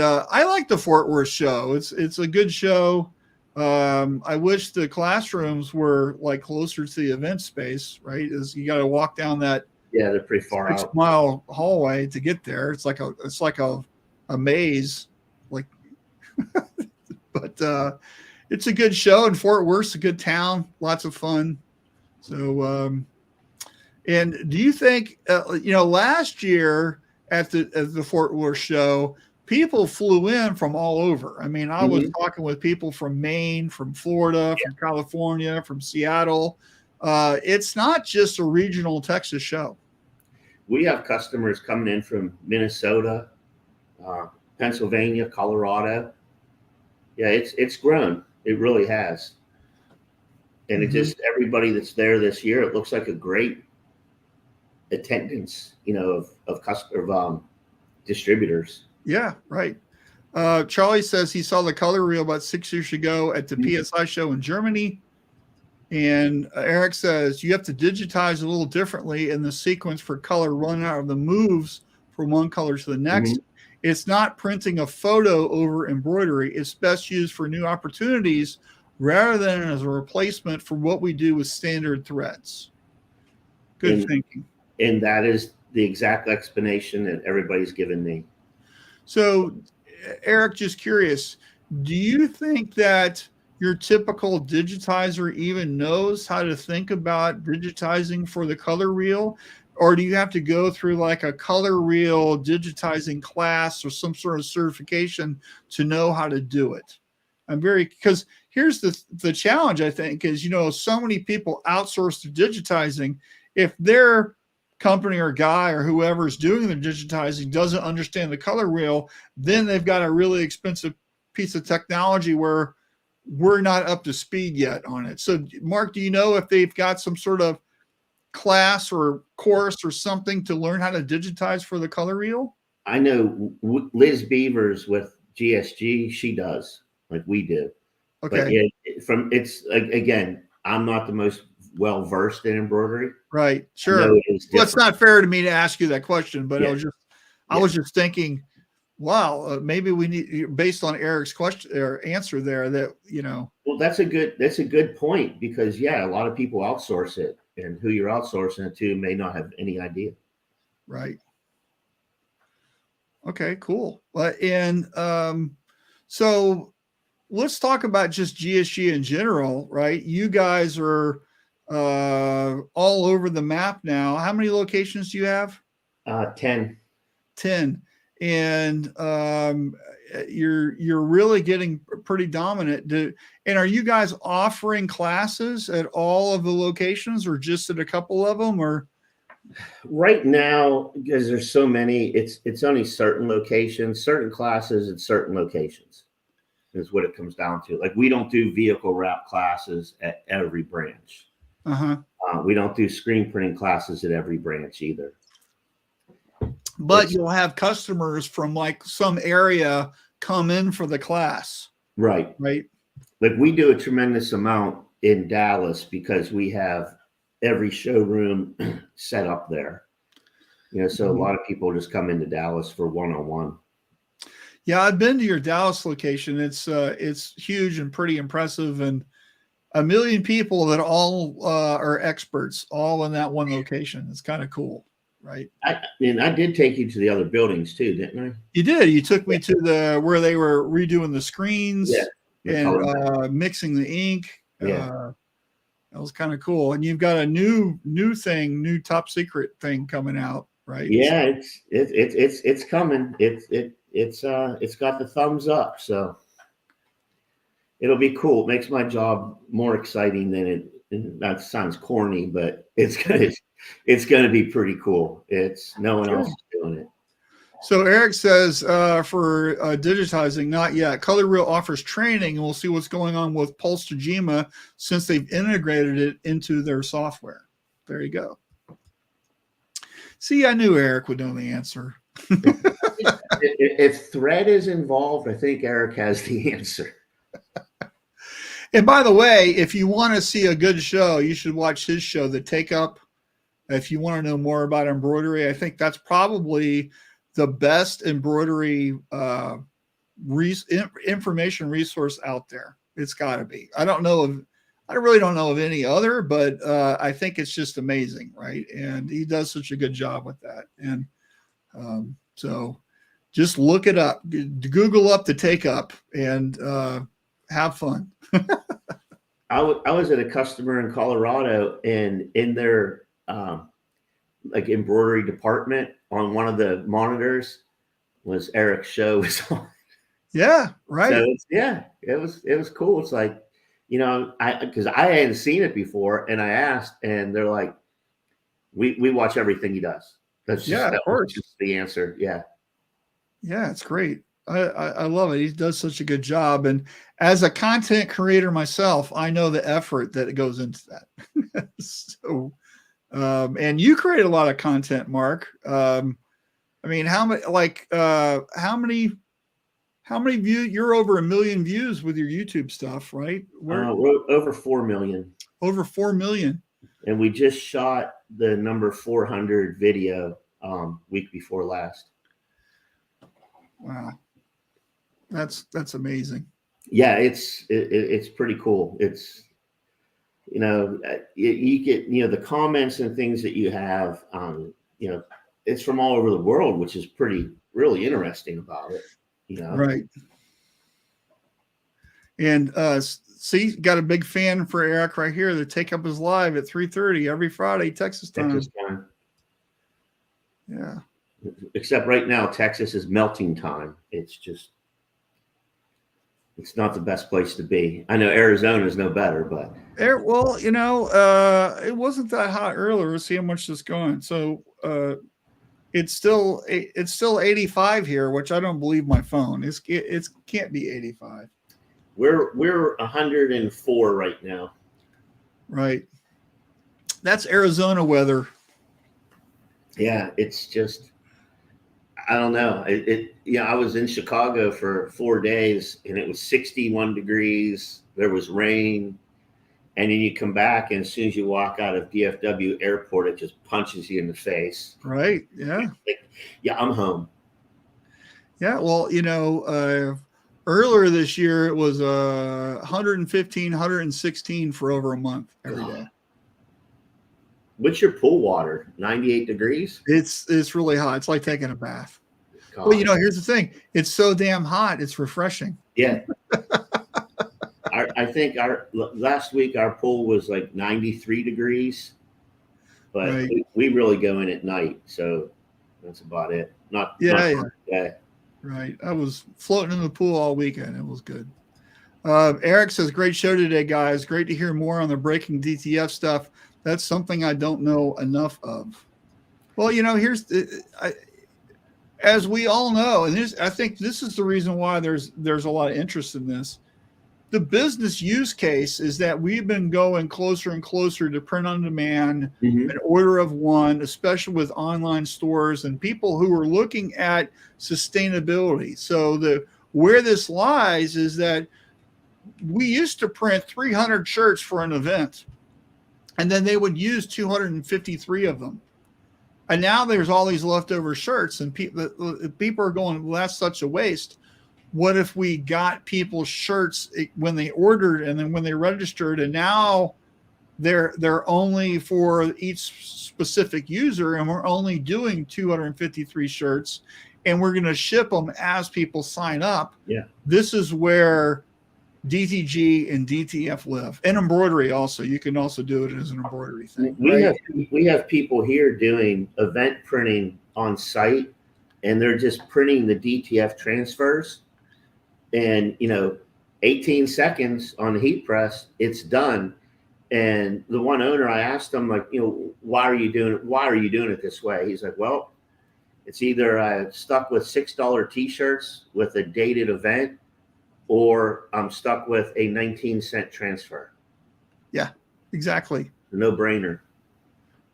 I like the Fort Worth show. It's a good show. I wish the classrooms were like closer to the event space, right? Is you got to walk down that they're pretty far 6 mile hallway to get there. It's like a maze, like. But it's a good show, and Fort Worth's a good town, lots of fun. So, and do you think last year at the Fort Worth show, people flew in from all over? I mean, I was talking with people from Maine, from Florida, from California, from Seattle. It's not just a regional Texas show. We have customers coming in from Minnesota, Pennsylvania, Colorado. Yeah, it's grown. It really has. And it just, everybody that's there this year, it looks like a great attendance, of distributors. Yeah, right. Charlie says he saw the color reel about 6 years ago at the PSI show in Germany. And Eric says you have to digitize a little differently in the sequence for color run out of the moves from one color to the next. It's not printing a photo over embroidery. It's best used for new opportunities rather than as a replacement for what we do with standard threads. Good thinking. And that is the exact explanation that everybody's given me. So, Eric, just curious, do you think that your typical digitizer even knows how to think about digitizing for the color reel? Or do you have to go through like a color reel digitizing class or some sort of certification to know how to do it? Because here's the challenge, I think, is, so many people outsource to digitizing. If their company or guy or whoever's doing the digitizing doesn't understand the color reel, then they've got a really expensive piece of technology where we're not up to speed yet on it. So, Mark, do you know if they've got some sort of class or course or something to learn how to digitize for the color reel? I know Liz Beavers with GSG, she does, like we do. Okay. But again, I'm not the most well versed in embroidery. Right. Sure. Well, it's not fair to me to ask you that question, but I was just thinking, wow, maybe we need, based on Eric's question or answer there, that Well, that's a good point because a lot of people outsource it, and who you're outsourcing it to may not have any idea. Right. Okay, cool. And so let's talk about just GSG in general, right? You guys are all over the map now. How many locations do you have? 10. 10. And you're really getting pretty dominant. And are you guys offering classes at all of the locations or just at a couple of them? Or right now, because there's so many, it's only certain locations, certain classes at certain locations is what it comes down to. Like, we don't do vehicle wrap classes at every branch. We don't do screen printing classes at every branch either. But you'll have customers from like some area come in for the class. Right. Right. Like, we do a tremendous amount in Dallas because we have every showroom set up there. You know, so a lot of people just come into Dallas for one-on-one. Yeah, I've been to your Dallas location. It's huge and pretty impressive, and 1 million people that all are experts, all in that one location. It's kind of cool, right? I did take you to the other buildings too, didn't I? You did. You took me to where they were redoing the screens and mixing the ink. Yeah. That was kind of cool. And you've got a new top secret thing coming out, right? Yeah, it's coming. It's got the thumbs up, so it'll be cool. It makes my job more exciting than it. That sounds corny, but it's gonna be pretty cool. No one else is doing it. So Eric says for digitizing, not yet. Color Reel offers training, and we'll see what's going on with Pulse Tajima since they've integrated it into their software. There you go. See, I knew Eric would know the answer. If thread is involved, I think Eric has the answer. And by the way, if you want to see a good show, you should watch his show, The Take Up. If you want to know more about embroidery, I think that's probably the best embroidery information resource out there. It's got to be. I really don't know of any other, but I think it's just amazing, right? And he does such a good job with that. And so just look it up, Google up The Take Up, and have fun. I was at a customer in Colorado, and in their like embroidery department, on one of the monitors was Eric's show. Yeah, right. So it was cool. It's like, you know, because I hadn't seen it before, and I asked, and they're like, we watch everything he does. That's just, of course, just the answer. Yeah, it's great. I love it. He does such a good job, and as a content creator myself, I know the effort that goes into that. So, and you create a lot of content, Mark. I mean, how many views? You're over 1 million views with your YouTube stuff, right? we're over 4 million. Over 4 million. And we just shot the number 400 video week before last. Wow, that's amazing. Yeah, it's pretty cool. It's, you know, you get, you know, the comments and things that you have, you know, it's from all over the world, which is really interesting about it, you know. Right. And see, got a big fan for Eric right here. The Take Up is live at 3:30 every Friday, Texas time. Yeah. Except right now, Texas is melting time. It's not the best place to be. I know Arizona is no better, but well, you know, it wasn't that hot earlier. We'll see how much it's going. So it's still 85 here, which I don't believe my phone. It can't be 85. We're 104 right now. Right. That's Arizona weather. Yeah, it's just, I don't know. I was in Chicago for 4 days, and it was 61 degrees. There was rain. And then you come back, and as soon as you walk out of DFW airport, it just punches you in the face. Right. Yeah. I'm home. Yeah. Well, you know, earlier this year, it was 115, 116 for over a month every day. What's your pool water? 98 degrees? It's really hot. It's like taking a bath. God. Well, here's the thing. It's so damn hot. It's refreshing. Yeah. I think last week our pool was like 93 degrees, but Right. we really go in at night. So that's about it. Not Yeah. Right. I was floating in the pool all weekend. It was good. Eric says, great show today, guys. Great to hear more on the breaking DTF stuff. That's something I don't know enough of. Well, as we all know, and I think this is the reason why there's a lot of interest in this. The business use case is that we've been going closer and closer to print on demand, an order of one, especially with online stores and people who are looking at sustainability. So where this lies is that we used to print 300 shirts for an event, and then they would use 253 of them. And now there's all these leftover shirts, and people are going, well, that's such a waste. What if we got people's shirts when they ordered and then when they registered, and now they're only for each specific user, and we're only doing 253 shirts, and we're going to ship them as people sign up. Yeah. This is where DTG and DTF live, and embroidery also. You can also do it as an embroidery thing. We have people here doing event printing on site, and they're just printing the DTF transfers, and 18 seconds on the heat press, it's done. And the one owner, I asked him, like, why are you doing it this way? He's like, well, it's either I'm stuck with $6 t-shirts with a dated event, or I'm stuck with a 19-cent transfer. Yeah, exactly. No brainer.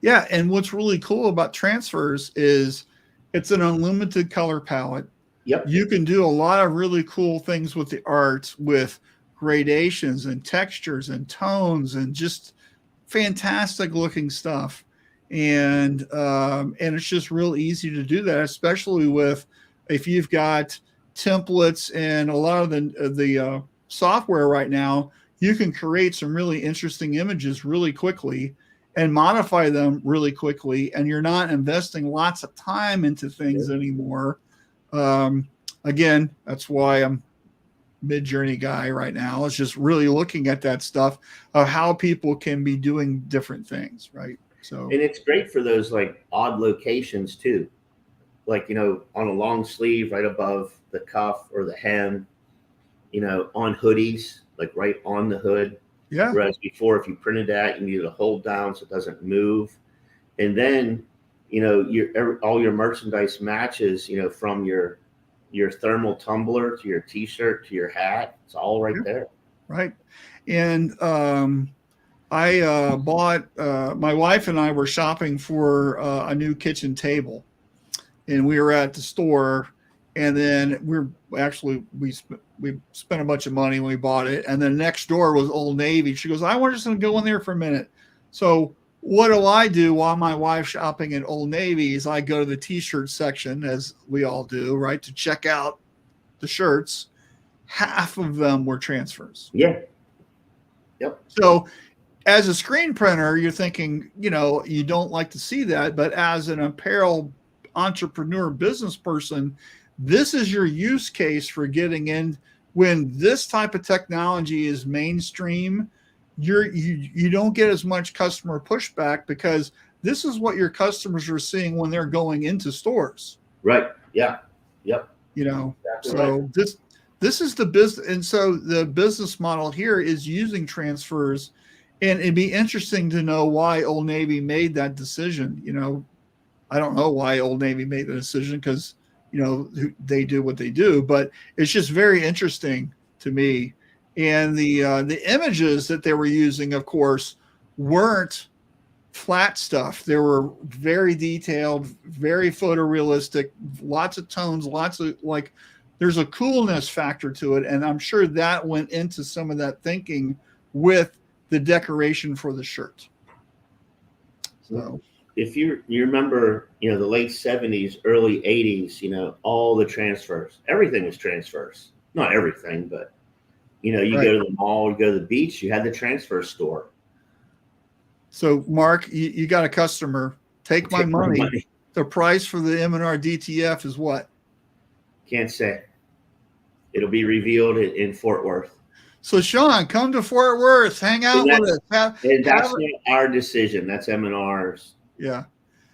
Yeah. And what's really cool about transfers is it's an unlimited color palette. Yep. You can do a lot of really cool things with the art, with gradations and textures and tones and just fantastic looking stuff. And it's just real easy to do that, especially if you've got templates and a lot of the software right now. You can create some really interesting images really quickly and modify them really quickly, and you're not investing lots of time into things anymore. Again, that's why I'm Mid-Journey guy right now. It's just really looking at that stuff of how people can be doing different things, right? So, and it's great for those like odd locations too, like on a long sleeve right above the cuff or the hem, on hoodies, like right on the hood. Yeah. Whereas before, if you printed that, you needed to hold down so it doesn't move, and then all your merchandise matches, from your thermal tumbler to your t-shirt to your hat. It's all right there. Right. And I bought, my wife and I were shopping for a new kitchen table, and we were at the store, and then we spent a bunch of money when we bought it. And then next door was Old Navy. She goes, I want just to go in there for a minute. So what do I do while my wife's shopping at Old Navy is I go to the t-shirt section, as we all do, right, to check out the shirts. Half of them were transfers. Yeah. Yep. So as a screen printer, you're thinking, you don't like to see that, but as an apparel entrepreneur business person, this is your use case for getting in. When this type of technology is mainstream, you don't get as much customer pushback, because this is what your customers are seeing when they're going into stores. Right. Yeah. Yep. Exactly. So right. This is the business. And so the business model here is using transfers, and it'd be interesting to know why Old Navy made that decision. I don't know why Old Navy made the decision, because, they do what they do, but it's just very interesting to me. And the images that they were using, of course, weren't flat stuff. They were very detailed, very photorealistic, lots of tones, lots of there's a coolness factor to it. And I'm sure that went into some of that thinking with the decoration for the shirt. So if you remember, the late 70s, early 80s, all the transfers, everything was transfers. Not everything, but you right. Go to the mall, you go to the beach, you had the transfer store. So Mark, you got a customer. Take my money. The price for the M&R DTF is what? Can't say. It'll be revealed in Fort Worth. So Sean, come to Fort Worth, hang out with us. That's not our decision. That's M&R's. Yeah.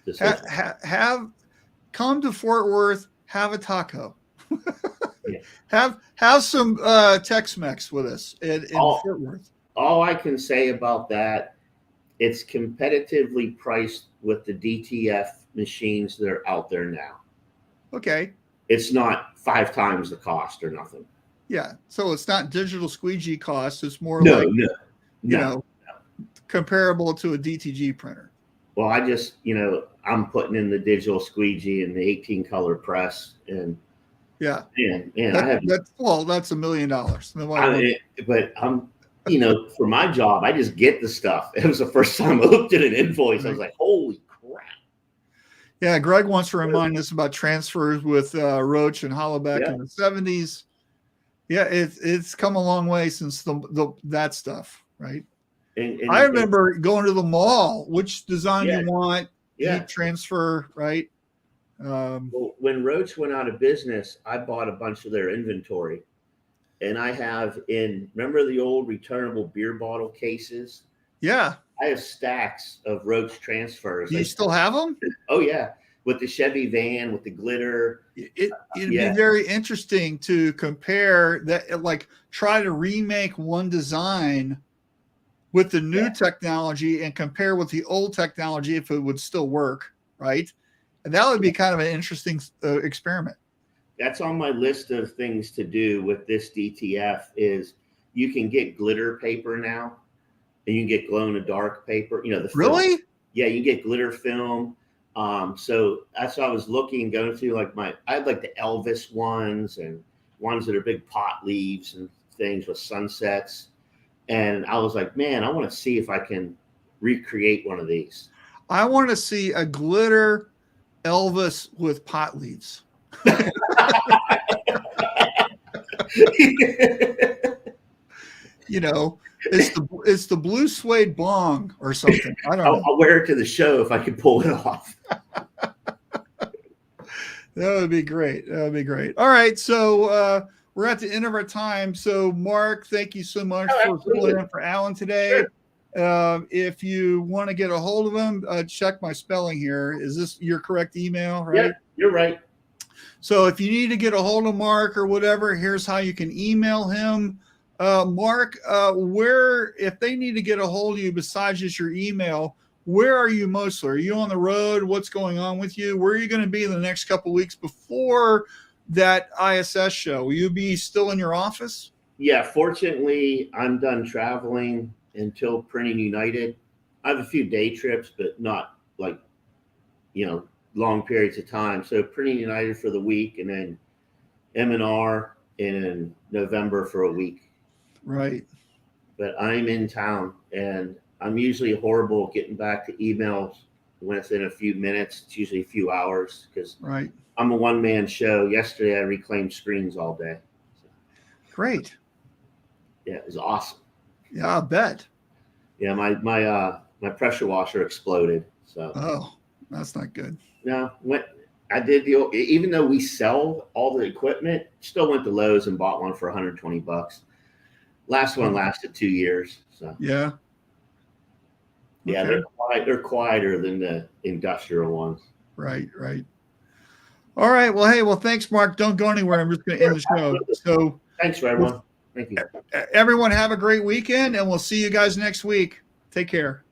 Decision. Come to Fort Worth, have a taco. Yeah. Have some Tex-Mex with us in Fort Worth. All I can say about that, it's competitively priced with the DTF machines that are out there now. Okay. It's not 5 times the cost or nothing. Yeah. So it's not digital squeegee cost. It's more comparable to a DTG printer. Well, I'm putting in the digital squeegee and the 18 color press, and yeah, that's $1 million. But I'm, for my job, I just get the stuff. It was the first time I looked at an invoice. I was like, holy crap. Yeah, Greg wants to remind us about transfers with Roach and Hollaback in the 70s. Yeah, it's come a long way since that stuff, right? And I remember going to the mall, which design you want, heat transfer, right? Well, when Roach went out of business, I bought a bunch of their inventory. And I have remember the old returnable beer bottle cases? Yeah. I have stacks of Roach transfers. Do you still have them? Oh, yeah. With the Chevy van, with the glitter. It'd be very interesting to compare that, like try to remake one design with the new technology and compare with the old technology if it would still work, right? And that would be kind of an interesting experiment. That's on my list of things to do with this DTF is you can get glitter paper now, and you can get glow-in-the-dark paper. The film. Really? Yeah, you get glitter film. So that's why I was looking, going through I had like the Elvis ones and ones that are big pot leaves and things with sunsets. And I was like, man, I want to see if I can recreate one of these. I want to see a glitter Elvis with pot leaves. It's the blue suede bong or something. I don't know. I'll wear it to the show if I can pull it off. That would be great. That would be great. All right. So we're at the end of our time. So Mark, thank you so much for filling in for Alan today. Sure. If you want to get a hold of him, check my spelling here. Is this your correct email? Right? Yeah, you're right. So if you need to get a hold of Mark or whatever, here's how you can email him. Mark, if they need to get a hold of you besides just your email, where are you mostly? Are you on the road? What's going on with you? Where are you going to be in the next couple of weeks before that ISS show? Will you be still in your office? Yeah, fortunately, I'm done traveling until Printing United. I have a few day trips, but not long periods of time. So Printing United for the week, and then M&R in November for a week. Right. But I'm in town, and I'm usually horrible getting back to emails within a few minutes. It's usually a few hours because I'm a one-man show. Yesterday, I reclaimed screens all day. So, great. Yeah, it was awesome. Yeah, I bet. Yeah, my pressure washer exploded. So that's not good. No, I did even though we sell all the equipment, still went to Lowe's and bought one for $120. Last one lasted 2 years. So yeah. Yeah, okay. They're quieter than the industrial ones. Right. All right. Well, thanks, Mark. Don't go anywhere. I'm just going to end the show. So thanks for everyone. Thank you. Everyone have a great weekend, and we'll see you guys next week. Take care.